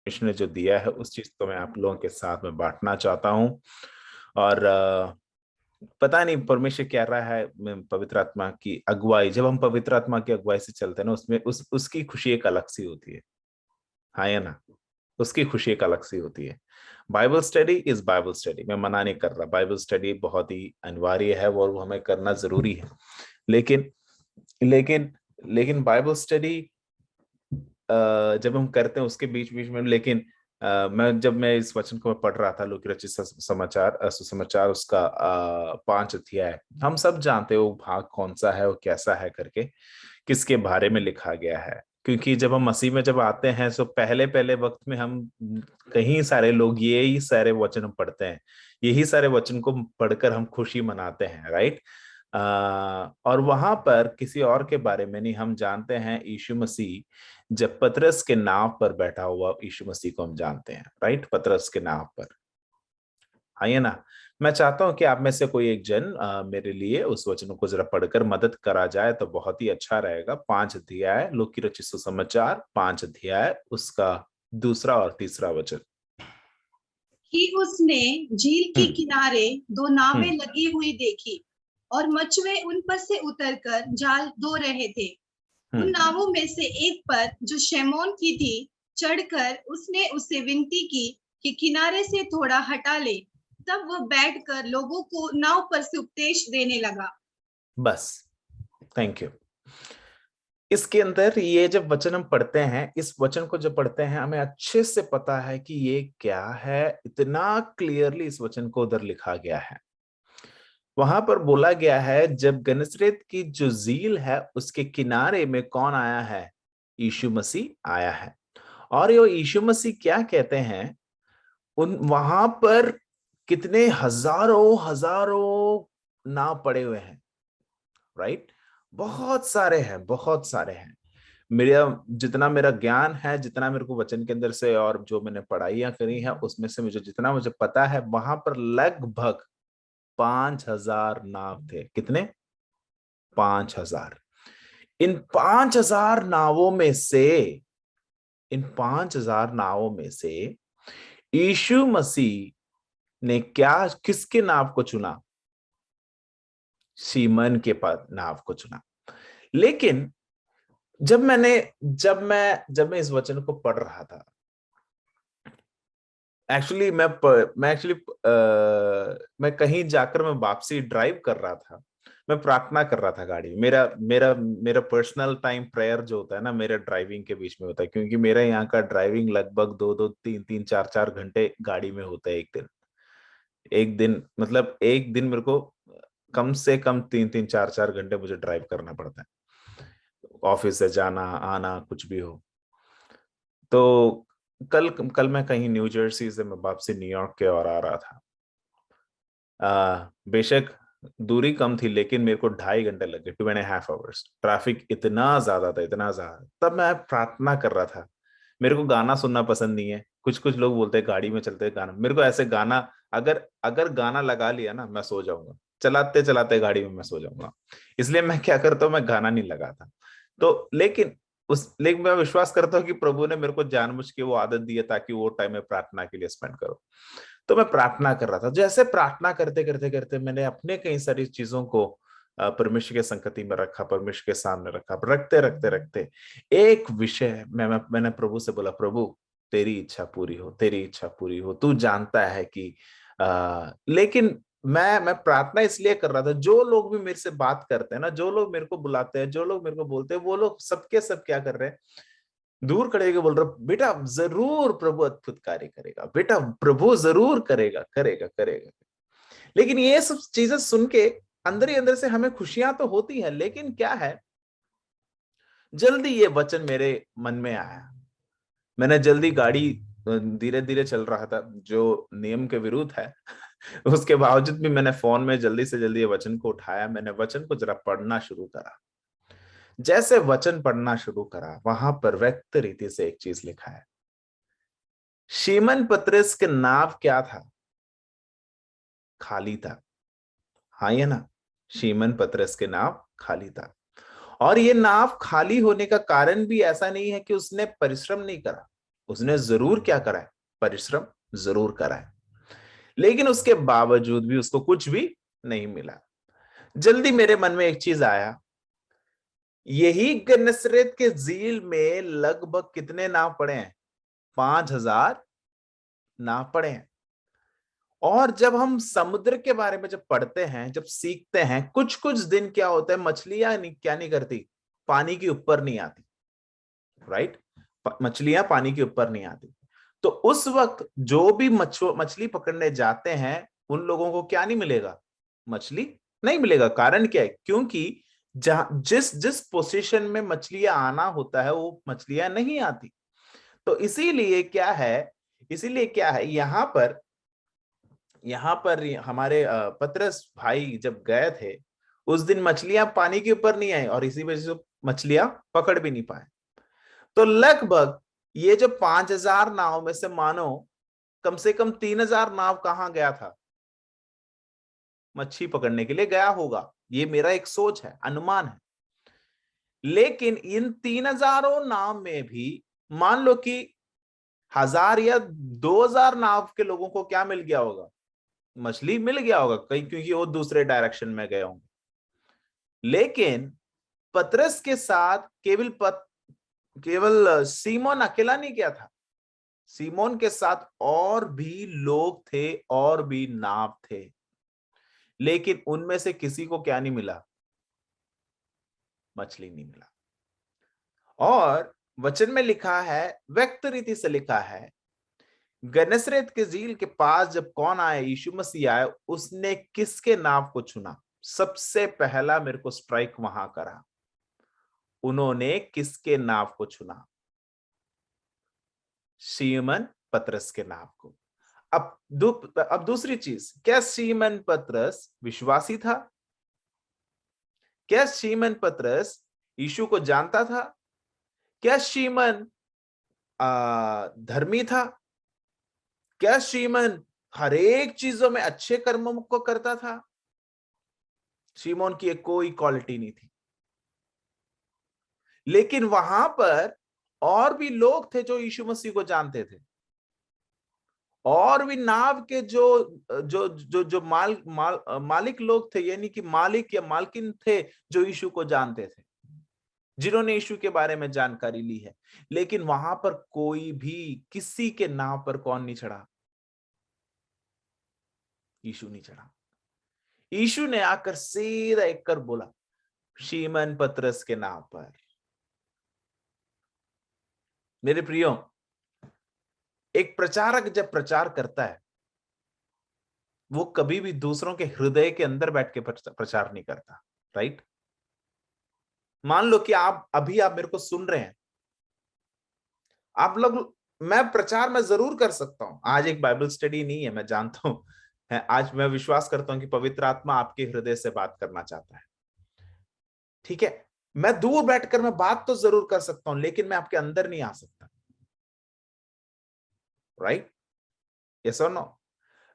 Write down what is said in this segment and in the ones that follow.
परमेश्वर ने जो दिया है उस चीज को मैं आप लोगों के साथ में बांटना चाहता हूँ। और पता नहीं परमेश्वर क्या रहा है, पवित्र आत्मा की अगुवाई, जब हम पवित्र आत्मा की अगुवाई से चलते हैं ना, उसमें उसकी खुशी एक अलग सी होती है। हाँ या ना, उसकी खुशी एक अलग सी होती है। Bible study is Bible study, मैं मना नहीं कर रहा, बाइबल स्टडी बहुत ही अनिवार्य है और वो हमें करना जरूरी है। लेकिन लेकिन लेकिन बाइबल स्टडी जब हम करते हैं उसके बीच बीच में, लेकिन जब मैं इस वचन को मैं पढ़ रहा था, लूका रचित समाचार सुसमाचार उसका 5 अध्याय, हम सब जानते हैं वो भाग कौन सा है, वो कैसा है करके, किसके बारे में लिखा गया है। क्योंकि जब हम मसीह में जब आते हैं तो पहले पहले वक्त में हम कई सारे लोग यही सारे वचन हम पढ़ते हैं, यही सारे वचन को पढ़कर हम खुशी मनाते हैं, राइट। और वहां पर किसी और के बारे में नहीं, हम जानते हैं यीशु मसीह, जब पतरस के नाव पर बैठा हुआ यीशु मसीह को हम जानते हैं, राइट, पतरस के नाव पर। हाँ ये ना, मैं चाहता हूं कि आप में से कोई एक जन मेरे लिए उस वचन को जरा पढ़कर मदद करा जाए तो बहुत ही अच्छा रहेगा। 5 अध्याय लूका रचित सुसमाचार 5 अध्याय उसका 2 और 3 वचन। कि उसने झील के किनारे 2 नावें लगी हुई देखी और मछुए उन पर से उतरकर जाल धो रहे थे। उन नावों में से एक पर, जो शमौन की थी, चढ़कर उसने उससे विनती की कि किनारे से थोड़ा हटा ले। तब वह बैठकर लोगों को नाव पर से उपदेश देने लगा। बस, थैंक यू। इसके अंदर ये जब वचन हम पढ़ते हैं, इस वचन को जब पढ़ते हैं हमें अच्छे से पता है कि ये क्या है, इतना क्लियरली इस वचन को उधर लिखा गया है। वहां पर बोला गया है जब गन्नेसरेत की जो झील है उसके किनारे में कौन आया है, यीशु मसीह आया है। और ये यीशु मसीह क्या कहते हैं, उन वहां पर कितने हजारों हजारों नाव पड़े हुए हैं, राइट, बहुत सारे हैं, बहुत सारे हैं। मेरा जितना मेरा ज्ञान है, जितना मेरे को वचन के अंदर से और जो मैंने पढ़ाइयां करी है उसमें से मुझे जितना मुझे पता है, वहां पर लगभग 5,000 नाव थे। कितने? 5,000। इन 5,000 नावों में से, इन 5,000 नावों में से यीशु मसीह ने क्या, किसके नाव को चुना? सीमन के पद नाव को चुना। लेकिन जब मैं इस वचन को पढ़ रहा था, एक्चुअली मैं कहीं जाकर मैं वापसी ड्राइव कर रहा था, मैं प्रार्थना कर रहा था गाड़ी। मेरा मेरा मेरा पर्सनल टाइम प्रेयर जो होता है ना, मेरे ड्राइविंग के बीच में होता है, क्योंकि मेरे यहाँ का ड्राइविंग लगभग 2-2 3-3 4-4 घंटे गाड़ी में होता है एक दिन मतलब एक दिन मेरे को कम से कम 3-3 4-4 घंटे मुझे ड्राइव करना पड़ता है, ऑफिस से जाना आना कुछ भी हो। तो कल कल मैं कहीं न्यू जर्सी से मैं वापसी न्यूयॉर्क के और आ रहा था। बेशक दूरी कम थी लेकिन मेरे को 2.5 घंटे लगे, 2.5 hours। ट्रैफिक इतना ज्यादा था, इतना ज्यादा। तब मैं प्रार्थना कर रहा था। मेरे को गाना सुनना पसंद नहीं है। कुछ कुछ लोग बोलते हैं गाड़ी में चलते गाना, मेरे को ऐसे गाना, अगर अगर गाना लगा लिया ना मैं सो जाऊंगा, चलाते चलाते गाड़ी में मैं सो जाऊंगा। इसलिए मैं क्या करता हूँ, मैं गाना नहीं लगाता। तो लेकिन मैं विश्वास करता हूँ कि प्रभु ने मेरे को जानबूझ के वो आदत दी है ताकि वो टाइम में प्रार्थना के लिए स्पेंड करो। तो मैं प्रार्थना कर रहा था, जैसे प्रार्थना करते करते करते मैंने अपने कई सारी चीजों को परमेश्वर के संगति में रखा, परमेश्वर के सामने रखा। रखते रखते रखते एक विषय मैंने प्रभु से बोला, प्रभु तेरी इच्छा पूरी हो, तेरी इच्छा पूरी हो, तू जानता है कि लेकिन मैं प्रार्थना इसलिए कर रहा था, जो लोग भी मेरे से बात करते हैं ना, जो लोग मेरे को बुलाते हैं, जो लोग मेरे को बोलते हैं, वो लोग सबके सब क्या कर रहे हैं, दूर खड़े के बोल रहे, बेटा जरूर प्रभु अद्भुत कार्य करेगा, बेटा प्रभु जरूर करेगा करेगा करेगा। लेकिन ये सब चीजें सुन के अंदर ही अंदर से हमें खुशियां तो होती है, लेकिन क्या है, जल्दी ये वचन मेरे मन में आया। मैंने जल्दी गाड़ी धीरे धीरे चल रहा था जो नियम के विरुद्ध है। उसके बावजूद भी मैंने फोन में जल्दी से जल्दी ये वचन को उठाया, मैंने वचन को जरा पढ़ना शुरू करा। जैसे वचन पढ़ना शुरू करा, वहां पर व्यक्त रीति से एक चीज लिखा है, शीमन पतरस के नाव क्या था? खाली था। हाँ ये ना, शीमन पतरस के नाव खाली था। और ये नाव खाली होने का कारण भी ऐसा नहीं है कि उसने परिश्रम नहीं करा। उसने जरूर क्या करा है, परिश्रम जरूर करा है, लेकिन उसके बावजूद भी उसको कुछ भी नहीं मिला। जल्दी मेरे मन में एक चीज आया, यही गन्नसरेत के झील में लगभग कितने नाव पड़े हैं? 5,000 नाव पड़े हैं। और जब हम समुद्र के बारे में जब पढ़ते हैं, जब सीखते हैं, कुछ कुछ दिन क्या होता है, मछलियां क्या नहीं करती, पानी के ऊपर नहीं आती, राइट? मछलियां पानी के ऊपर नहीं आती। तो उस वक्त जो भी मछली पकड़ने जाते हैं, उन लोगों को क्या नहीं मिलेगा, मछली नहीं मिलेगा। कारण क्या है? क्योंकि जहां जिस जिस पोजीशन में मछलियां आना होता है, वो मछलियां नहीं आती। तो इसीलिए क्या है, यहाँ पर हमारे पतरस भाई जब गए थे, उस दिन मछलियां पानी के ऊपर नहीं आई, और इसी वजह से मछलियां पकड़ भी नहीं पाए। तो लगभग ये जो 5,000 नाव में से मानो कम से कम 3,000 नाव कहां गया था, मच्छी पकड़ने के लिए गया होगा। ये मेरा एक सोच है, अनुमान है। लेकिन इन 3,000 नाव में भी मान लो कि 1,000 या 2,000 नाव के लोगों को क्या मिल गया होगा, मछली मिल गया होगा कहीं, क्योंकि वो दूसरे डायरेक्शन में गए होंगे। लेकिन पतरस के साथ केवल सीमोन अकेला नहीं गया था, सीमोन के साथ और भी लोग थे, और भी नाव थे, लेकिन उनमें से किसी को क्या नहीं मिला, मछली नहीं मिला। और वचन में लिखा है, व्यक्त रीति से लिखा है, गन्नसरेत के झील के पास जब कौन आया, यीशु मसीह आया, उसने किसके नाव को चुना? सबसे पहला मेरे को स्ट्राइक वहां करा, उन्होंने किसके नाव को चुना? सीमन पतरस के नाव को। अब दूसरी चीज, क्या सीमन पतरस विश्वासी था? क्या सीमन पतरस यीशु को जानता था? क्या सीमन धर्मी था? क्या सीमन हर एक चीजों में अच्छे कर्मों को करता था? सीमोन की एक कोई क्वालिटी नहीं थी। लेकिन वहां पर और भी लोग थे जो यीशु मसीह को जानते थे, और भी नाव के जो जो जो जो मालिक लोग थे, यानी कि मालिक या मालकिन थे, जो यीशु को जानते थे, जिन्होंने यीशु के बारे में जानकारी ली है। लेकिन वहां पर कोई भी किसी के नाव पर कौन नहीं चढ़ा? यीशु नहीं चढ़ा। यीशु ने आकर सीधा एक कर बोला, शीमन पतरस के नाव पर। मेरे प्रियो, एक प्रचारक जब प्रचार करता है, वो कभी भी दूसरों के हृदय के अंदर बैठ के प्रचार नहीं करता, राइट? मान लो कि आप मेरे को सुन रहे हैं, आप लोग, मैं प्रचार में जरूर कर सकता हूं। आज एक बाइबल स्टडी नहीं है, मैं जानता हूं है, आज मैं विश्वास करता हूं कि पवित्र आत्मा आपके हृदय से बात करना चाहता है, ठीक है? मैं दूर बैठकर मैं बात तो जरूर कर सकता हूं, लेकिन मैं आपके अंदर नहीं आ सकता, राइट? यस और नो?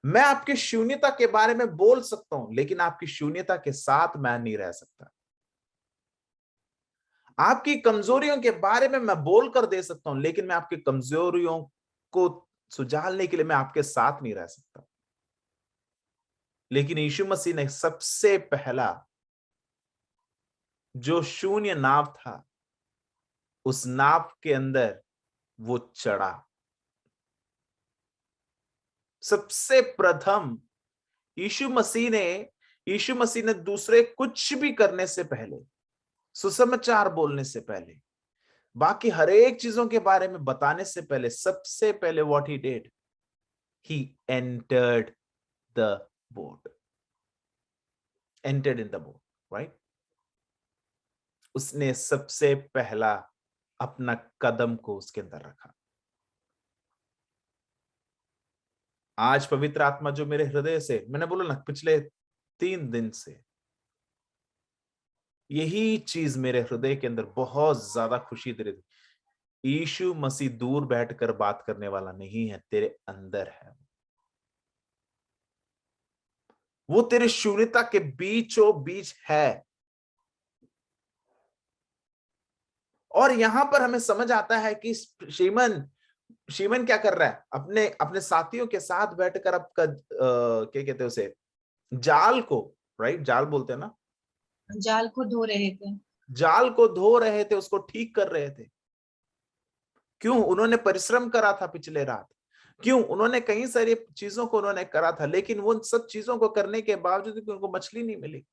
मैं आपकी शून्यता के बारे में बोल सकता हूं, लेकिन आपकी शून्यता के साथ मैं नहीं रह सकता। आपकी कमजोरियों के बारे में मैं बोल कर दे सकता हूं, लेकिन मैं आपकी कमजोरियों को सुझाने के लिए मैं आपके साथ नहीं रह सकता। लेकिन यीशु मसीह ने सबसे पहला जो शून्य नाव था, उस नाव के अंदर वो चढ़ा। सबसे प्रथम यीशु मसीह ने दूसरे कुछ भी करने से पहले, सुसमाचार बोलने से पहले, बाकी हर एक चीजों के बारे में बताने से पहले, सबसे पहले what he did, he entered the boat, entered in the boat, right? उसने सबसे पहला अपना कदम को उसके अंदर रखा। आज पवित्र आत्मा जो मेरे हृदय से, मैंने बोला ना पिछले 3 दिन से यही चीज मेरे हृदय के अंदर बहुत ज्यादा खुशी दे रही थी। यीशु मसीह दूर बैठकर बात करने वाला नहीं है, तेरे अंदर है। वो तेरे शून्यता के बीचों बीच है। और यहां पर हमें समझ आता है कि श्रीमन शिमन क्या कर रहा है, अपने अपने साथियों के साथ बैठकर आपका क्या कहते हैं उसे, जाल को, राइट, जाल बोलते हैं ना, जाल को धो रहे थे। जाल को धो रहे थे, उसको ठीक कर रहे थे। क्यों? उन्होंने परिश्रम करा था पिछले रात। क्यों? उन्होंने कई सारी चीजों को उन्होंने करा था, लेकिन वो सब चीजों को करने के बावजूद भी उनको मछली नहीं मिली।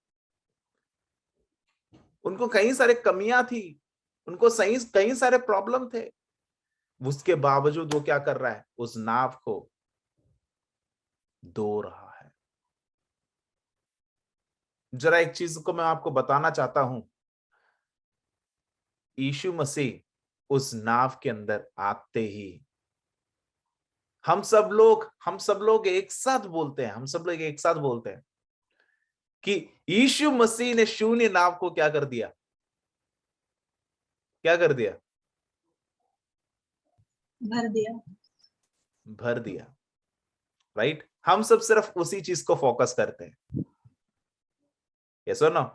उनको कई सारे कमियां थी, उनको सही कई सारे प्रॉब्लम थे। उसके बावजूद वो क्या कर रहा है, उस नाव को धो रहा है। जरा एक चीज को मैं आपको बताना चाहता हूं, यीशु मसीह उस नाव के अंदर आते ही हम सब लोग एक साथ बोलते हैं, हम सब लोग एक साथ बोलते हैं कि यीशु मसीह ने शून्य नाव को क्या कर दिया, क्या कर दिया, भर दिया। भर दिया, राइट। हम सब सिर्फ उसी चीज को फोकस करते हैं, यस और नो।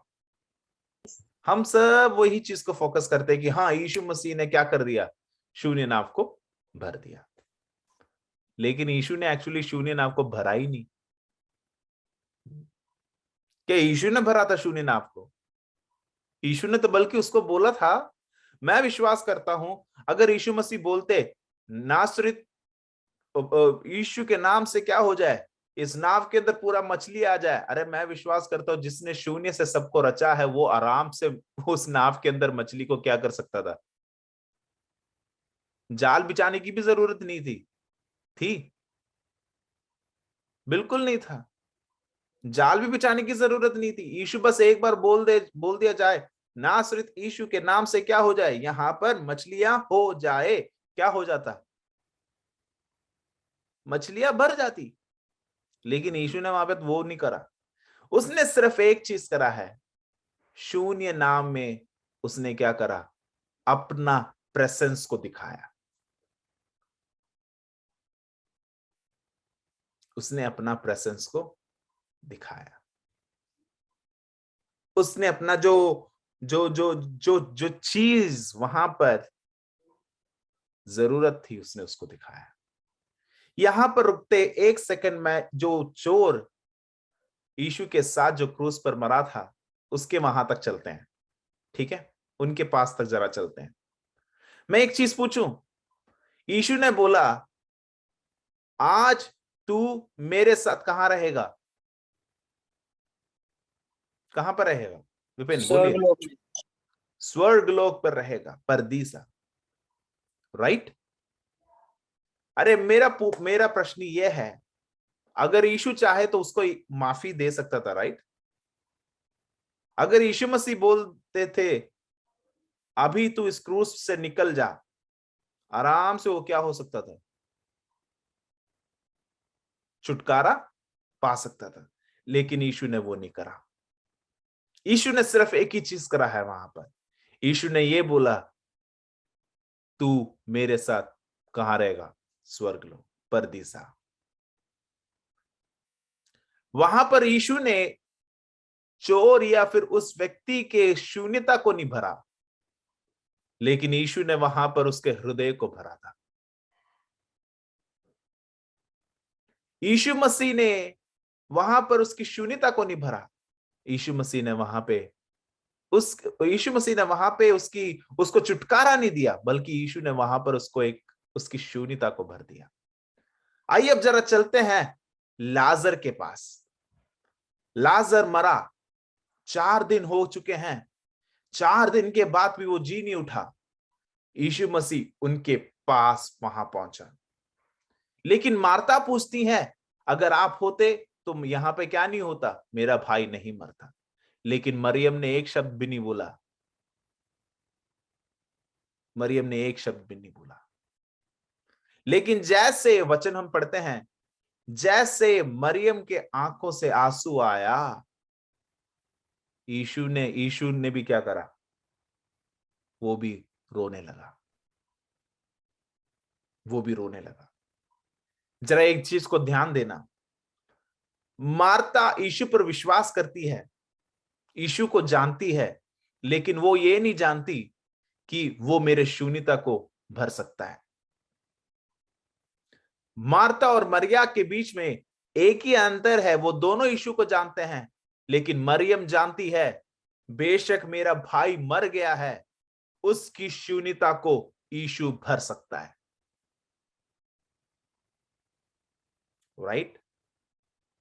हम सब वही चीज को फोकस करते हैं कि हाँ यीशु मसीह ने क्या कर दिया, शून्य नाव को भर दिया। लेकिन यीशु ने एक्चुअली शून्य नाव को भरा ही नहीं। क्या यीशु ने भरा था शून्य नाव को? यीशु ने तो बल्कि उसको बोला था, मैं विश्वास करता हूं अगर यीशु मसीह बोलते नासरित यीशु के नाम से क्या हो जाए, इस नाव के अंदर पूरा मछली आ जाए, अरे मैं विश्वास करता हूं जिसने शून्य से सबको रचा है वो आराम से उस नाव के अंदर मछली को क्या कर सकता था। जाल बिछाने की भी जरूरत नहीं थी, बिल्कुल नहीं था। जाल भी बिछाने की जरूरत नहीं थी। यीशु बस एक बार बोल दिया जाए, नासरित यीशु के नाम से क्या हो जाए, यहां पर मछलियां हो जाए, क्या हो जाता, मछलियां भर जाती। लेकिन यीशु ने वहां पे वो नहीं करा। उसने सिर्फ एक चीज करा है, शून्य नाम में उसने क्या करा, अपना प्रेजेंस को दिखाया। उसने अपना प्रेजेंस को दिखाया। उसने अपना जो जो जो जो जो चीज वहां पर जरूरत थी उसने उसको दिखाया। यहां पर रुकते एक सेकंड में, जो चोर यीशु के साथ जो क्रूस पर मरा था उसके वहां तक चलते हैं, ठीक है, उनके पास तक जरा चलते हैं। मैं एक चीज पूछूं, यीशु ने बोला आज तू मेरे साथ कहां रहेगा, कहां पर रहेगा विपिन बोलिए? स्वर्गलोक। स्वर्गलोक पर रहेगा, परदीसा, राइट। अरे मेरा प्रश्न यह है, अगर यीशु चाहे तो उसको माफी दे सकता था, राइट। अगर यीशु मसीह बोलते थे अभी तू इस क्रूस से निकल जा, आराम से वो क्या हो सकता था, छुटकारा पा सकता था। लेकिन यीशु ने वो नहीं करा। यीशु ने सिर्फ एक ही चीज करा है वहां पर। यीशु ने ये बोला तू मेरे साथ कहां रहेगा, स्वर्गलोक, परदीसा। वहां पर यीशु ने चोर या फिर उस व्यक्ति के शून्यता को नहीं भरा, लेकिन यीशु ने वहां पर उसके हृदय को भरा था। यीशु मसीह ने वहां पर उसकी शून्यता को नहीं भरा। यीशु मसीह ने वहां पे उसको छुटकारा नहीं दिया, बल्कि यीशु ने वहां पर उसकी शून्यता को भर दिया। आइए अब जरा चलते हैं लाजर के पास। लाजर मरा, 4 दिन हो चुके हैं, 4 दिन के बाद भी वो जी नहीं उठा। यीशु मसीह उनके पास वहां पहुंचा। लेकिन मार्ता पूछती है अगर आप होते तो यहां पे क्या नहीं होता, मेरा भाई नहीं मरता। लेकिन मरियम ने एक शब्द भी नहीं बोला, मरियम ने एक शब्द भी नहीं बोला। लेकिन जैसे वचन हम पढ़ते हैं, जैसे मरियम के आंखों से आंसू आया, यीशु ने भी क्या करा, वो भी रोने लगा, वो भी रोने लगा। जरा एक चीज को ध्यान देना, मार्ता यीशु पर विश्वास करती है, यीशु को जानती है, लेकिन वो ये नहीं जानती कि वो मेरे शून्यता को भर सकता है। मार्था और मरिया के बीच में एक ही अंतर है, वो दोनों यीशु को जानते हैं, लेकिन मरियम जानती है बेशक मेरा भाई मर गया है, उसकी शून्यता को यीशु भर सकता है। राइट?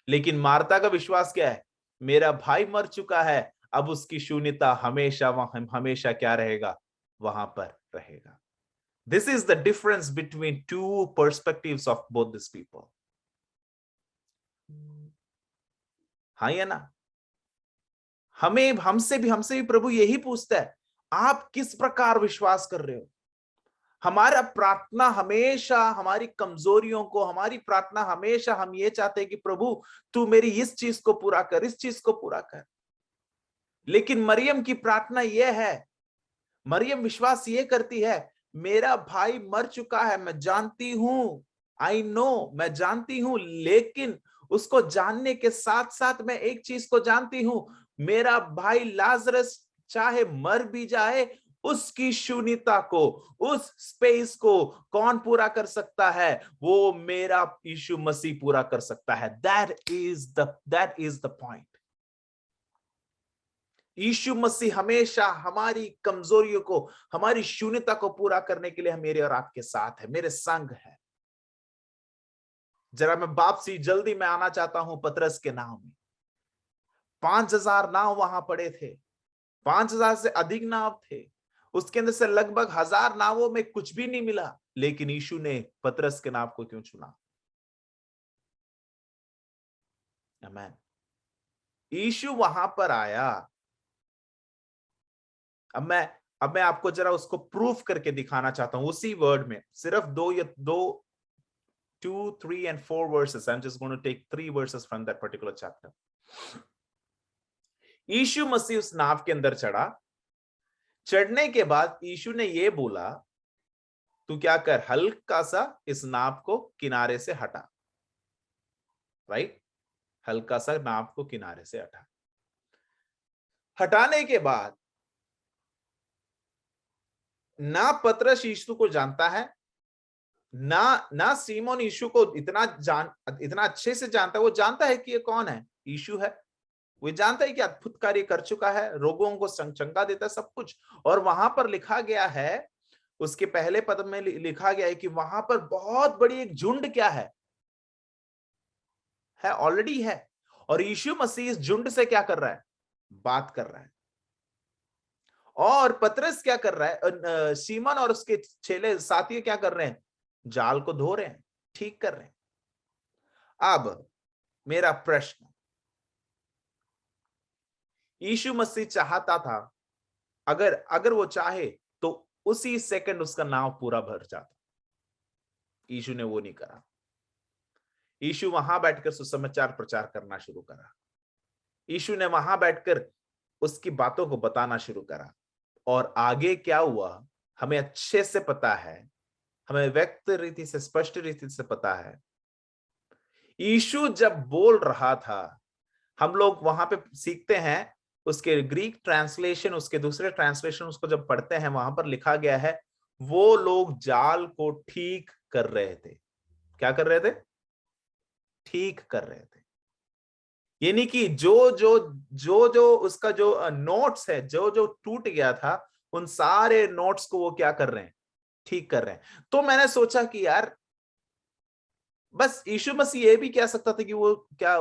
लेकिन मार्था का विश्वास क्या है? मेरा भाई मर चुका है, अब उसकी शून्यता हमेशा हमेशा क्या रहेगा? वहां पर रहेगा। This is the difference between two perspectives of both these people. हाँ या ना? हमसे भी प्रभु यही पूछता है, आप किस प्रकार विश्वास कर रहे हो? हमारा प्रार्थना हमेशा हमारी कमजोरियों को, हमारी प्रार्थना हमेशा हम ये चाहते हैं कि प्रभु तू मेरी इस चीज को पूरा कर, इस चीज को पूरा कर। लेकिन मरियम की प्रार्थना यह है, मरियम विश्वास ये करती है, मेरा भाई मर चुका है, मैं जानती हूं, आई नो, मैं जानती हूं, लेकिन उसको जानने के साथ साथ मैं एक चीज को जानती हूं, मेरा भाई लाजरस चाहे मर भी जाए, उसकी शून्यता को, उस स्पेस को कौन पूरा कर सकता है? वो मेरा यीशु मसीह पूरा कर सकता है। That is the point. Yeshu Masih हमेशा हमारी कमजोरियों को, हमारी शून्यता को पूरा करने के लिए मेरे और आपके साथ है, मेरे संग है। जरा मैं वापसी जल्दी में आना चाहता हूं पतरस के नाव में। 5000 नाव वहां पड़े थे, 5000 से अधिक नाव थे, उसके अंदर से लगभग 1000 नावों में कुछ भी नहीं मिला, लेकिन यीशु ने पतरस के नाव को क्यों चुना? आमीन। यीशु वहां पर आया। अब मैं आपको जरा उसको प्रूफ करके दिखाना चाहता हूं उसी वर्ड में, सिर्फ 2, 3 and 4 verses. I'm just going to take 3 verses from that particular chapter. यीशु मसीह उस नाव के अंदर चढ़ा। चढ़ने के बाद यीशु ने ये बोला, तू क्या कर, हल्का सा इस नाव को किनारे से हटा। राइट? हल्का सा नाव को किनारे से हटा। हटाने के बाद ना पतरस यीशु को जानता है, ना सीमोन यीशु को इतना अच्छे से जानता है। वो जानता है कि ये कौन है, यीशु है। वो जानता है कि अद्भुत कार्य कर चुका है, रोगों को चंगा देता है, सब कुछ। और वहां पर लिखा गया है, उसके पहले पद में लिखा गया है कि वहां पर बहुत बड़ी एक झुंड क्या है ऑलरेडी है। और यीशु मसीह इस झुंड से क्या कर रहा है? बात कर रहा है। और पतरस क्या कर रहा है? सीमन और उसके चेले साथी क्या कर रहे हैं? जाल को धो रहे हैं, ठीक कर रहे हैं। अब मेरा प्रश्न, यीशु मसीह चाहता था, अगर वो चाहे तो उसी सेकंड उसका नाव पूरा भर जाता। यीशु ने वो नहीं करा। यीशु वहां बैठकर सुसमाचार प्रचार करना शुरू करा। यीशु ने वहां बैठकर उसकी बातों को बताना शुरू करा। और आगे क्या हुआ हमें अच्छे से पता है, हमें व्यक्त रीति से, स्पष्ट रीति से पता है। यीशु जब बोल रहा था, हम लोग वहां पे सीखते हैं, उसके ग्रीक ट्रांसलेशन, उसके दूसरे ट्रांसलेशन उसको जब पढ़ते हैं, वहां पर लिखा गया है वो लोग जाल को ठीक कर रहे थे। क्या कर रहे थे? ठीक कर रहे थे। यानी कि जो उसका जो नोट्स है, जो टूट गया था, उन सारे नोट्स को वो क्या कर रहे हैं? ठीक कर रहे हैं। तो मैंने सोचा कि यार, बस यीशु मसीह ये भी कह सकता था कि वो क्या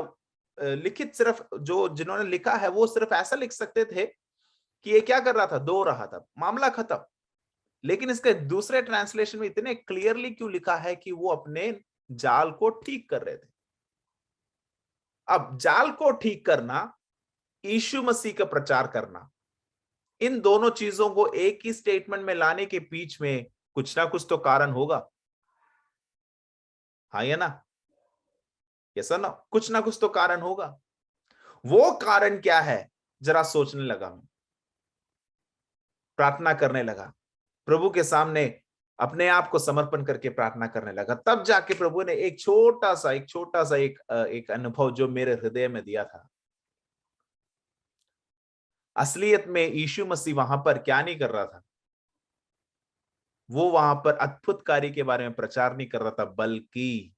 लिखित, सिर्फ जो जिन्होंने लिखा है वो सिर्फ ऐसा लिख सकते थे कि ये क्या कर रहा था? धो रहा था, मामला खत्म। लेकिन इसके दूसरे ट्रांसलेशन में इतने क्लियरली क्यों लिखा है कि वो अपने जाल को ठीक कर रहे थे? अब जाल को ठीक करना, यीशु मसीह का प्रचार करना, इन दोनों चीजों को एक ही स्टेटमेंट में लाने के बीच में कुछ ना कुछ तो कारण होगा। हाँ या ना? यस और नो? कुछ ना कुछ तो कारण होगा। वो कारण क्या है? जरा सोचने लगा मैं, प्रार्थना करने लगा, प्रभु के सामने अपने आप को समर्पण करके प्रार्थना करने लगा। तब जाके प्रभु ने एक छोटा सा एक अनुभव जो मेरे हृदय में दिया था। असलियत में यीशु मसीह वहां पर क्या नहीं कर रहा था? वो वहां पर अद्भुत कार्य के बारे में प्रचार नहीं कर रहा था, बल्कि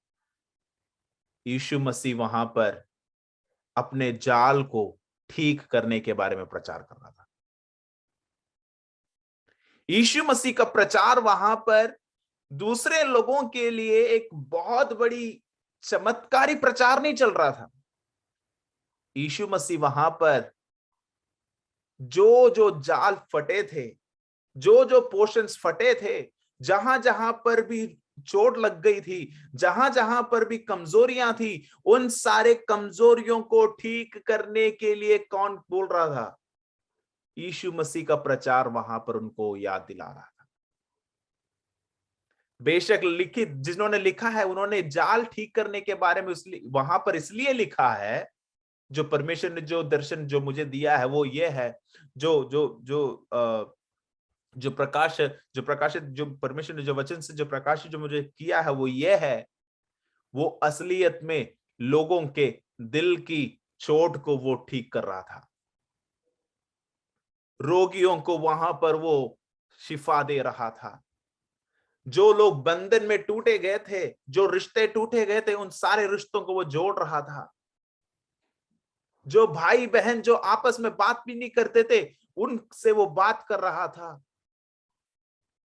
यीशु मसीह वहां पर अपने जाल को ठीक करने के बारे में प्रचार कर रहा था। यीशु मसीह का प्रचार वहां पर दूसरे लोगों के लिए एक बहुत बड़ी चमत्कारी प्रचार नहीं चल रहा था। यीशु मसीह वहां पर जो जो जाल फटे थे, जो जो पोर्शंस फटे थे, जहां जहां पर भी चोट लग गई थी, जहां जहां पर भी कमजोरियां थी, उन सारे कमजोरियों को ठीक करने के लिए कौन बोल रहा था? यीशु मसीह का प्रचार वहां पर उनको याद दिला रहा था। बेशक लिखित जिन्होंने लिखा है उन्होंने जाल ठीक करने के बारे में वहां पर इसलिए लिखा है, जो परमेश्वर ने जो दर्शन जो मुझे दिया है वो ये है, जो जो जो जो प्रकाशित जो परमेश्वर ने जो वचन से जो प्रकाशित जो मुझे किया है वो ये है, वो असलियत में लोगों के दिल की चोट को वो ठीक कर रहा था। रोगियों को वहां पर वो शिफा दे रहा था। जो लोग बंधन में टूटे गए थे, जो रिश्ते टूटे गए थे, उन सारे रिश्तों को वो जोड़ रहा था। जो भाई बहन जो आपस में बात भी नहीं करते थे, उनसे वो बात कर रहा था।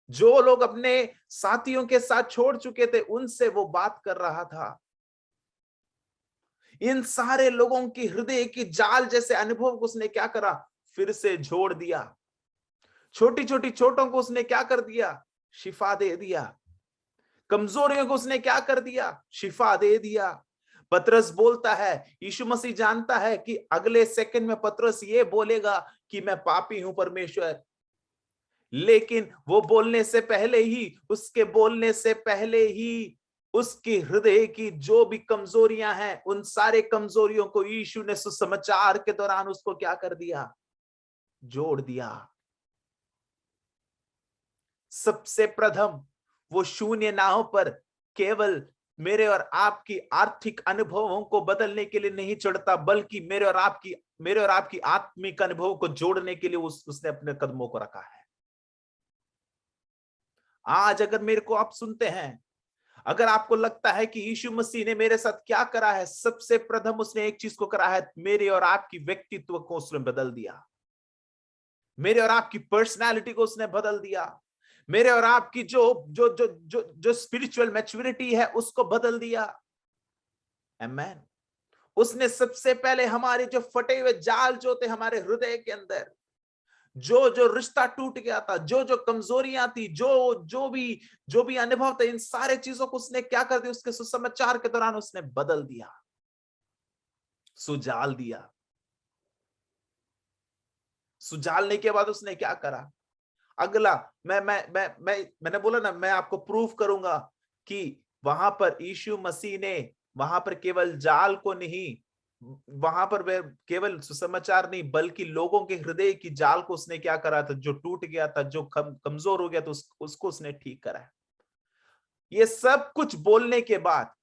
जो लोग अपने साथियों के साथ छोड़ चुके थे, उनसे वो बात कर रहा था। इन सारे लोगों की हृदय की जाल जैसे अनुभव को उसने क्या करा? फिर से जोड़ दिया। छोटी छोटी चोटों को उसने क्या कर दिया? शिफा दे दिया। कमजोरियों को उसने क्या कर दिया? शिफा दे दिया। पतरस बोलता है, यीशु मसीह जानता है कि अगले सेकंड में पतरस ये बोलेगा कि मैं पापी हूं परमेश्वर, लेकिन वो बोलने से पहले ही, उसके बोलने से पहले ही उसकी हृदय की जो भी कमजोरियां हैं, उन सारे कमजोरियों को यीशु ने सुसमाचार के दौरान उसको क्या कर दिया? जोड़ दिया। सबसे प्रथम वो शून्य नाव पर केवल मेरे और आपकी आर्थिक अनुभवों को बदलने के लिए नहीं चढ़ता, बल्कि मेरे और आपकी आत्मिक अनुभव को जोड़ने के लिए उसने अपने कदमों को रखा है। आज अगर मेरे को आप सुनते हैं, अगर आपको लगता है कि यीशु मसीह ने मेरे साथ क्या करा है, सबसे प्रथम उसने एक चीज को करा है, मेरे और आपकी व्यक्तित्व को उसने बदल दिया। मेरे और आपकी पर्सनालिटी को उसने बदल दिया। मेरे और आपकी जो जो जो जो जो स्पिरिचुअल मैच्योरिटी है उसको बदल दिया। आमेन। उसने सबसे पहले हमारे जो फटे हुए जाल जो थे हमारे हृदय के अंदर, जो जो रिश्ता टूट गया था, जो जो कमजोरियां थी, जो भी अनुभव थे, इन सारे चीजों को उसने क्या कर दिया? उसके सुसमाचार के दौरान उसने बदल दिया, सुजाल दिया। सुजालने के बाद उसने क्या करा? अगला मैंने बोला ना, मैं आपको प्रूफ करूंगा कि वहां पर यीशु मसीह ने वहां पर केवल जाल को नहीं, वहां पर वह केवल सुसमाचार नहीं, बल्कि लोगों के हृदय की जाल को उसने क्या करा था? जो टूट गया था, जो कमजोर हो गया था, उसको उसने ठीक करा। ये सब कुछ बोलने के बाद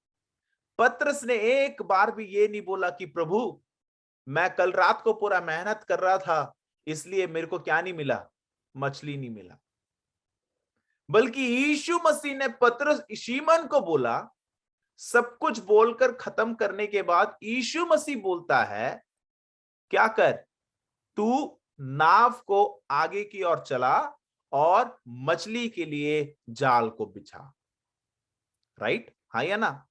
पतरस ने एक बार भी ये नहीं बोला कि प्रभु, मैं कल रात को पूरा मेहनत कर रहा था, इसलिए मेरे को क्या नहीं मिला? मछली नहीं मिला। बल्कि यीशु मसीह ने पतरस शीमन को बोला, सब कुछ बोलकर खत्म करने के बाद यीशु मसीह बोलता है, क्या कर? तू नाव को आगे की ओर चला और मछली के लिए जाल को बिछा। राइट? हाँ या ना?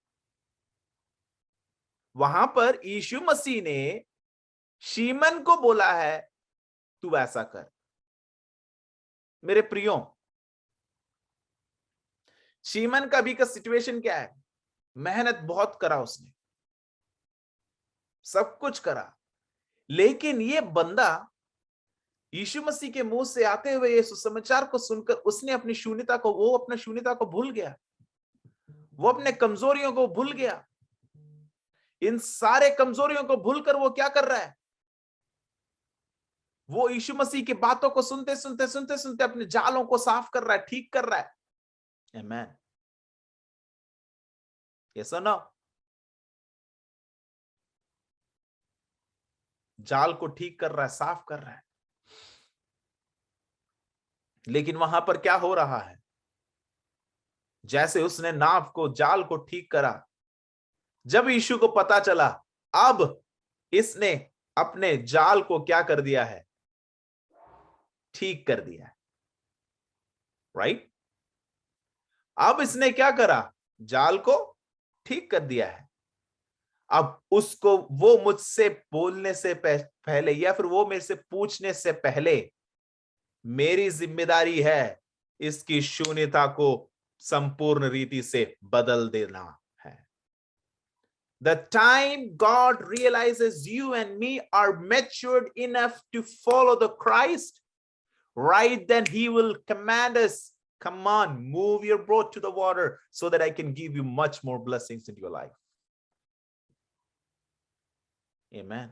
वहां पर यीशु मसीह ने शीमन को बोला है, तू ऐसा कर। मेरे प्रियो, शीमन का भी का सिचुएशन क्या है? मेहनत बहुत करा उसने, सब कुछ करा, लेकिन ये बंदा यीशु मसीह के मुंह से आते हुए ये सुसमाचार को सुनकर उसने अपनी शून्यता को भूल गया। वो अपने कमजोरियों को भूल गया। इन सारे कमजोरियों को भूलकर वो क्या कर रहा है? वो यीशु मसीह की बातों को सुनते सुनते अपने जालों को साफ कर रहा है, ठीक कर रहा है। आमेन। यस और नो? जाल को ठीक कर रहा है, साफ कर रहा है। लेकिन वहां पर क्या हो रहा है? जैसे उसने नाव को, जाल को ठीक करा, जब यीशु को पता चला, अब इसने अपने जाल को क्या कर दिया है, ठीक कर दिया है, राइट। अब इसने क्या करा, जाल को ठीक कर दिया है। अब उसको, वो मुझसे बोलने से पहले या फिर वो मेरे से पूछने से पहले, मेरी जिम्मेदारी है इसकी शून्यता को संपूर्ण रीति से बदल देना है। The time God realizes you and me are matured enough to follow the Christ, right then he will command us, come on, move your boat to the water so that I can give you much more blessings in your life. Amen.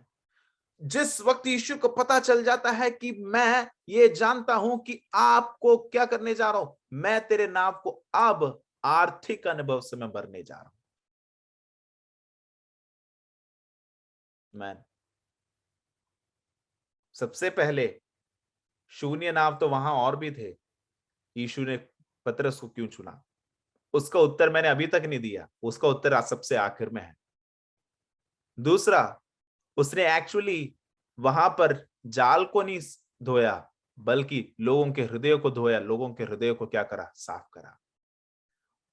जिस वक्त यीशु को पता चल जाता है कि मैं ये जानता हूं कि आपको क्या करने जा रहा हूं, मैं तेरे नाव को अब आर्थिक अनुभव से मैं भरने जा रहा हूं। मैं सबसे पहले शून्य नाव तो वहां और भी थे, यीशु ने पतरस को क्यों चुना, उसका उत्तर मैंने अभी तक नहीं दिया, उसका उत्तर आज सबसे आखिर में है। दूसरा, उसने एक्चुअली वहां पर जाल को नहीं धोया, बल्कि लोगों के हृदय को धोया, लोगों के हृदय को क्या करा, साफ करा।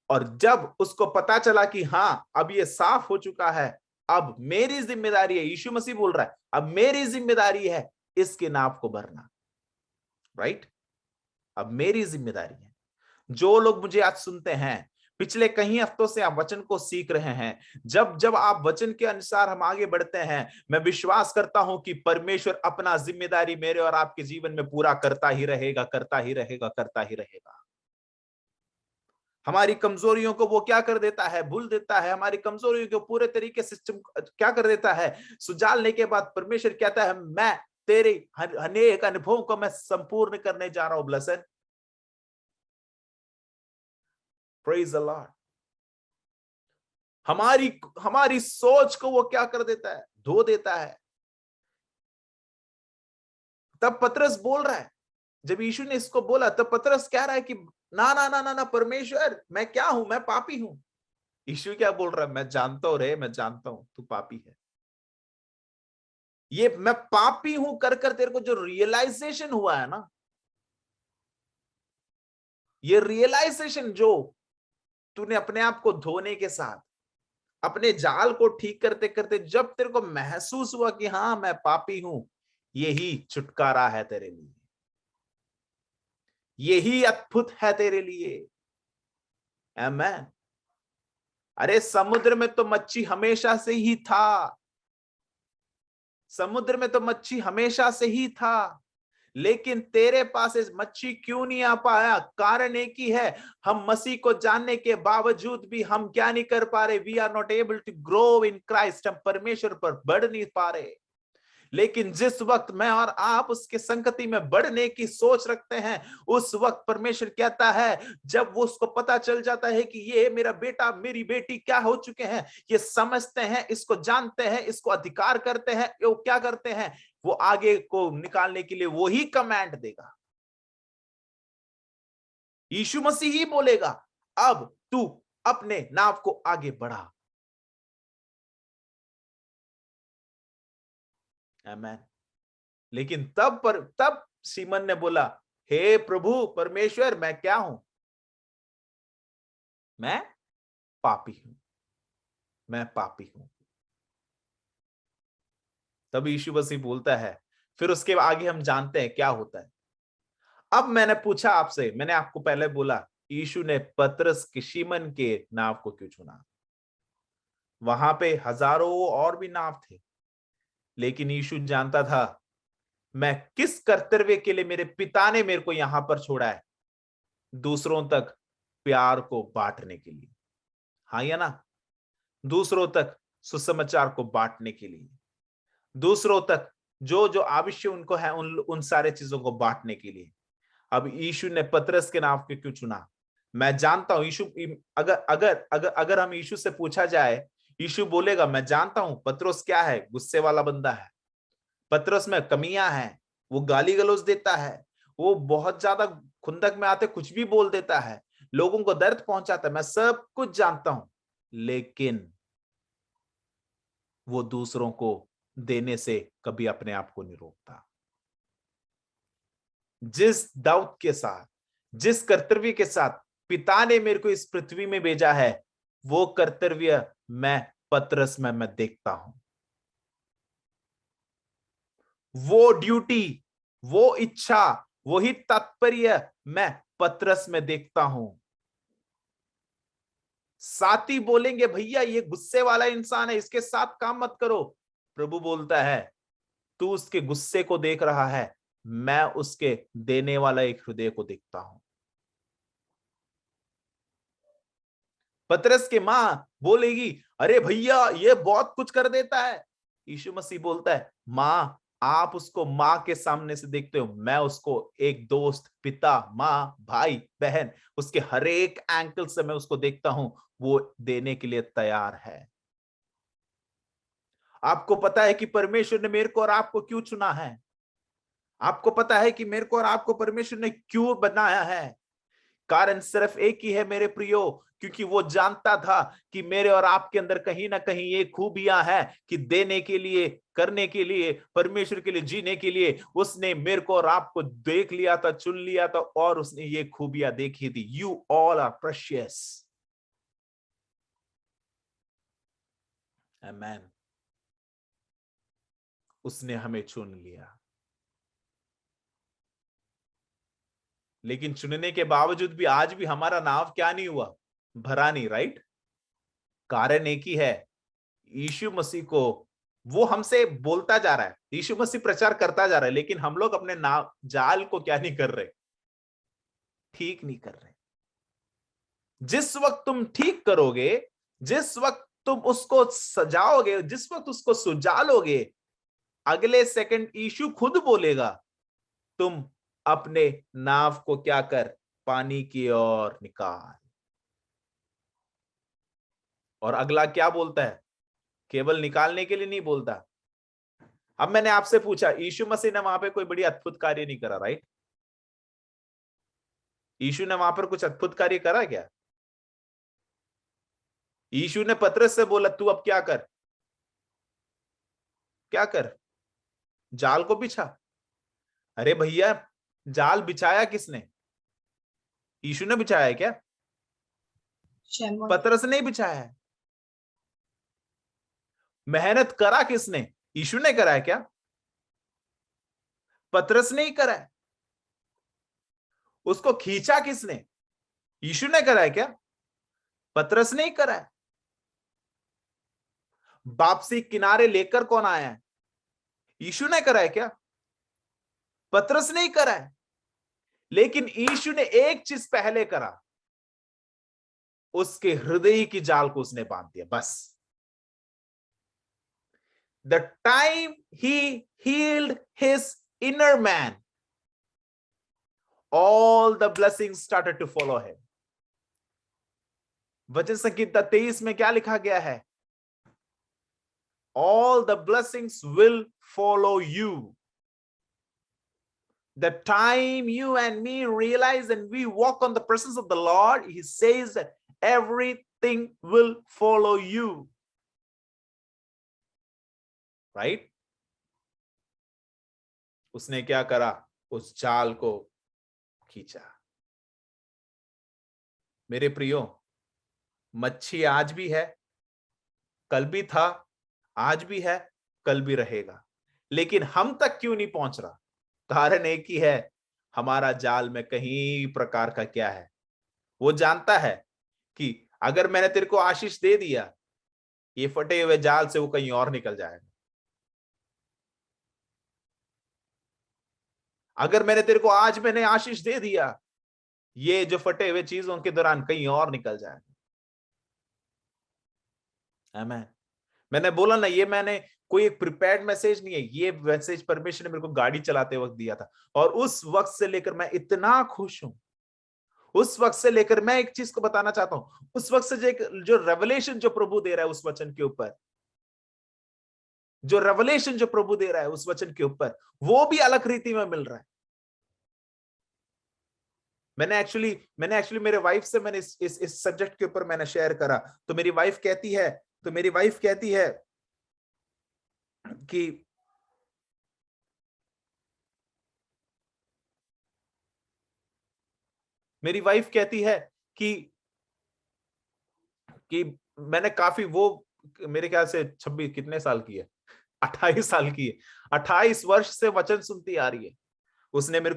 और जब उसको पता चला कि हां अब ये साफ हो चुका है, अब मेरी जिम्मेदारी है, यीशु मसीह बोल रहा है, अब मेरी जिम्मेदारी है इसके नाव को भरना, राइट। अब मेरी जिम्मेदारी है। जो लोग मुझे आज सुनते हैं, पिछले कई हफ्तों से आप वचन को सीख रहे हैं, जब जब आप वचन के अनुसार हम आगे बढ़ते हैं, मैं विश्वास करता हूं कि परमेश्वर अपना जिम्मेदारी मेरे और आपके जीवन में पूरा करता ही रहेगा, करता ही रहेगा, करता ही रहेगा। हमारी कमजोरियों को वो क्या कर देता है, भूल देता है। हमारी कमजोरियों को पूरे तरीके से क्या कर देता है, सुझालने के बाद परमेश्वर कहता है, मैं तेरे अनेक अनुभवों को मैं संपूर्ण करने जा रहा हूं। Blessed, praise the Lord. हमारी सोच को वो क्या कर देता है, धो देता है। तब पतरस बोल रहा है, जब यीशु ने इसको बोला, तब पतरस कह रहा है कि ना ना ना ना ना परमेश्वर, मैं क्या हूं, मैं पापी हूं। यीशु क्या बोल रहा है, मैं जानता हूं रे, मैं जानता हूं तू पापी है। ये मैं पापी हूं कर कर तेरे को जो रियलाइजेशन हुआ है ना, ये रियलाइजेशन जो तूने अपने आप को धोने के साथ, अपने जाल को ठीक करते करते जब तेरे को महसूस हुआ कि हाँ मैं पापी हूं, यही छुटकारा है तेरे लिए, यही अद्भुत है तेरे लिए। आमेन। अरे समुद्र में तो मच्छी हमेशा से ही था, समुद्र में तो मच्छी हमेशा से ही था, लेकिन तेरे पास इस मच्छी क्यों नहीं आ पाया? कारण एक ही है, हम मसीह को जानने के बावजूद भी हम क्या नहीं कर पा रहे, we are not able to grow in Christ. हम परमेश्वर पर बढ़ नहीं पा रहे। लेकिन जिस वक्त मैं और आप उसके संगति में बढ़ने की सोच रखते हैं, उस वक्त परमेश्वर कहता है, जब वो उसको पता चल जाता है कि ये मेरा बेटा मेरी बेटी क्या हो चुके हैं, ये समझते हैं, इसको जानते हैं, इसको अधिकार करते हैं, वो क्या करते हैं, वो आगे को निकालने के लिए वो ही कमांड देगा। यीशु मसीह ही बोलेगा, अब तू अपने नाव को आगे बढ़ा। आमेन। लेकिन तब सीमन ने बोला, हे प्रभु परमेश्वर, मैं क्या हूं, मैं पापी हूं, मैं पापी हूं। तब यीशु मसीह बोलता है, फिर उसके आगे हम जानते हैं क्या होता है। अब मैंने पूछा आपसे, मैंने आपको पहले बोला, यीशु ने पतरस के, शिमन के नाव को क्यों चुना? वहां पे हजारों और भी नाव थे, लेकिन यीशु जानता था मैं किस कर्तव्य के लिए मेरे पिता ने मेरे को यहां पर छोड़ा है, दूसरों तक प्यार को बांटने के लिए। हाँ या ना? दूसरों तक सुसमाचार को बांटने के लिए, दूसरों तक जो जो आवश्यक उनको है उन सारे चीजों को बांटने के लिए। अब यीशु ने पतरस के नाम को क्यों चुना? मैं जानता हूं यीशु, अगर अगर अगर अगर हम यीशु से पूछा जाए, यीशु बोलेगा, मैं जानता हूं पतरस क्या है, गुस्से वाला बंदा है, पतरस में कमियां हैं, वो गाली गलौज देता है, वो बहुत ज्यादा खुंदक में आते कुछ भी बोल देता है, लोगों को दर्द पहुंचाता है, मैं सब कुछ जानता हूं। लेकिन वो दूसरों को देने से कभी अपने आप को नहीं रोकता। जिस दाऊद के साथ, जिस कर्तव्य के साथ पिता ने मेरे को इस पृथ्वी में भेजा है, वो कर्तव्य मैं पतरस में मैं देखता हूं। वो ड्यूटी, वो इच्छा, वही तात्पर्य मैं पतरस में देखता हूं। साथी बोलेंगे भैया ये गुस्से वाला इंसान है, इसके साथ काम मत करो। प्रभु बोलता है तू उसके गुस्से को देख रहा है, मैं उसके देने वाला एक हृदय को देखता हूं। पतरस के मां बोलेगी अरे भैया ये बहुत कुछ कर देता है। यीशु मसीह बोलता है मां, आप उसको मां के सामने से देखते हो, मैं उसको एक दोस्त, पिता, मां, भाई, बहन, उसके हर एक एंगल से मैं उसको देखता हूं। वो देने के लिए तैयार है। आपको पता है कि परमेश्वर ने मेरे को और आपको क्यों चुना है? आपको पता है कि मेरे को और आपको परमेश्वर ने क्यों बनाया है? कारण सिर्फ एक ही है मेरे प्रियो, क्योंकि वो जानता था कि मेरे और आपके अंदर कहीं ना कहीं ये खूबियां हैं कि देने के लिए, करने के लिए, परमेश्वर के लिए जीने के लिए उसने मेरे को और आपको देख लिया था, चुन लिया था, और उसने ये खूबियां देखी थी। You all are precious. Amen. उसने हमें चुन लिया, लेकिन चुनने के बावजूद भी आज भी हमारा नाम क्या नहीं हुआ? भरा नहीं, राइट? कारण एक ही है, यीशु मसीह को वो हमसे बोलता जा रहा है, यीशु मसीह प्रचार करता जा रहा है, लेकिन हम लोग अपने नाम जाल को क्या नहीं कर रहे? ठीक नहीं कर रहे। जिस वक्त तुम ठीक करोगे, जिस वक्त तुम उसको सजाओगे, जिस वक्त उसको सुजालोगे, अगले सेकंड यीशु खुद बोलेगा तुम अपने नाव को क्या कर, पानी की ओर निकाल। और अगला क्या बोलता है? केवल निकालने के लिए नहीं बोलता। अब मैंने आपसे पूछा, यीशु मसीह ने वहां पे कोई बड़ी अद्भुत कार्य नहीं करा, राइट? यीशु ने वहां पर कुछ अद्भुत कार्य करा क्या? यीशु ने पतरस से बोला तू अब क्या कर, क्या कर, जाल को बिछा। अरे भैया, जाल बिछाया किसने? यीशु ने बिछाया है क्या? शैमुअल। पतरस ने बिछाया है। मेहनत करा किसने? यीशु ने करा है क्या? पतरस ने ही करा है। उसको खींचा किसने? यीशु ने करा है क्या? पतरस ने ही करा है। वापसी किनारे लेकर कौन आया है? यीशु ने करा है क्या? पतरस ने ही करा है। लेकिन यीशु ने एक चीज पहले करा, उसके हृदय की जाल को उसने बांध दिया, बस। The time he healed his inner man, all the blessings started to follow him. वचन संहिता 23 में क्या लिखा गया है? All the blessings will follow you. The time you and me realize and we walk on the presence of the Lord, he says that everything will follow you. Right? उसने क्या करा? उस जाल को खींचा। मेरे प्रियो, मच्छी आज भी है, कल भी था, आज भी है, कल भी रहेगा, लेकिन हम तक क्यों नहीं पहुंच रहा? कारण एक ही है, हमारा जाल में कहीं प्रकार का क्या है? वो जानता है कि अगर मैंने तेरे को आशीष दे दिया, ये फटे हुए जाल से वो कहीं और निकल जाएगा। अगर मैंने आशीष दे दिया, ये जो फटे हुए चीजों के दौरान कहीं और निकल जाएगा। आमीन। मैंने बोला ना, ये मैंने कोई एक प्रिपेयर्ड मैसेज नहीं है, ये मैसेज परमेश्वर ने मेरे को गाड़ी चलाते वक्त दिया था, और उस वक्त से लेकर मैं इतना खुश हूं। उस वक्त से लेकर मैं एक चीज को बताना चाहता हूं, उस वक्त से जो रेवलेशन जो प्रभु दे रहा है उस वचन के ऊपर, जो रेवलेशन जो प्रभु दे रहा है उस वचन के ऊपर, वो भी अलग रीति में मिल रहा है। मैंने एक्चुअली मेरे वाइफ से मैंने इस सब्जेक्ट के ऊपर मैंने शेयर करा, तो मेरी वाइफ कहती है कि मेरी वाइफ कहती है कि मैंने काफी वो, मेरे ख्याल से 26 कितने साल की है, 28 साल की है, 28 वर्ष से वचन सुनती आ रही है। उसने मेरे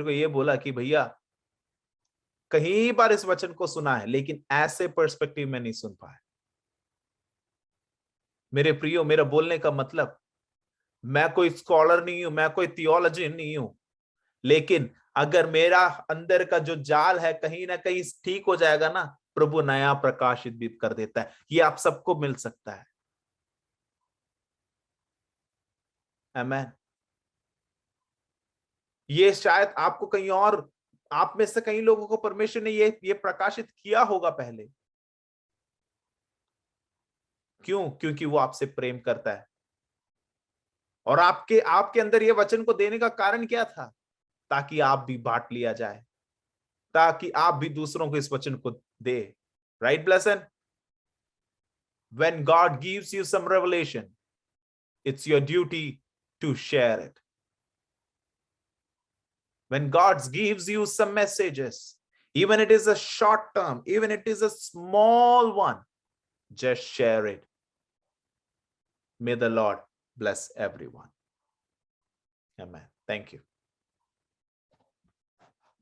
को ये बोला कि भैया कई बार इस वचन को सुना है लेकिन ऐसे पर्सपेक्टिव में नहीं सुन पाया। मेरे प्रियो, मेरा बोलने का मतलब, मैं कोई स्कॉलर नहीं हूं, मैं कोई थियोलॉजियन नहीं हूं, लेकिन अगर मेरा अंदर का जो जाल है कहीं ना कहीं ठीक हो जाएगा ना, प्रभु नया प्रकाशित भी कर देता है। ये आप सबको मिल सकता है। आमेन। ये शायद आपको कहीं और, आप में से कई लोगों को परमेश्वर ने ये प्रकाशित किया होगा पहले। क्यों? क्योंकि वो आपसे प्रेम करता है। और आपके आपके अंदर ये वचन को देने का कारण क्या था? ताकि आप भी बांट लिया जाए, ताकि आप भी दूसरों को इस वचन को दे। Right ब्लेसन? When God gives you some revelation, it's your duty to share it. When God gives you some messages, even it is a short term, even it is a small one, just share it. May the Lord bless everyone. Amen. Thank you.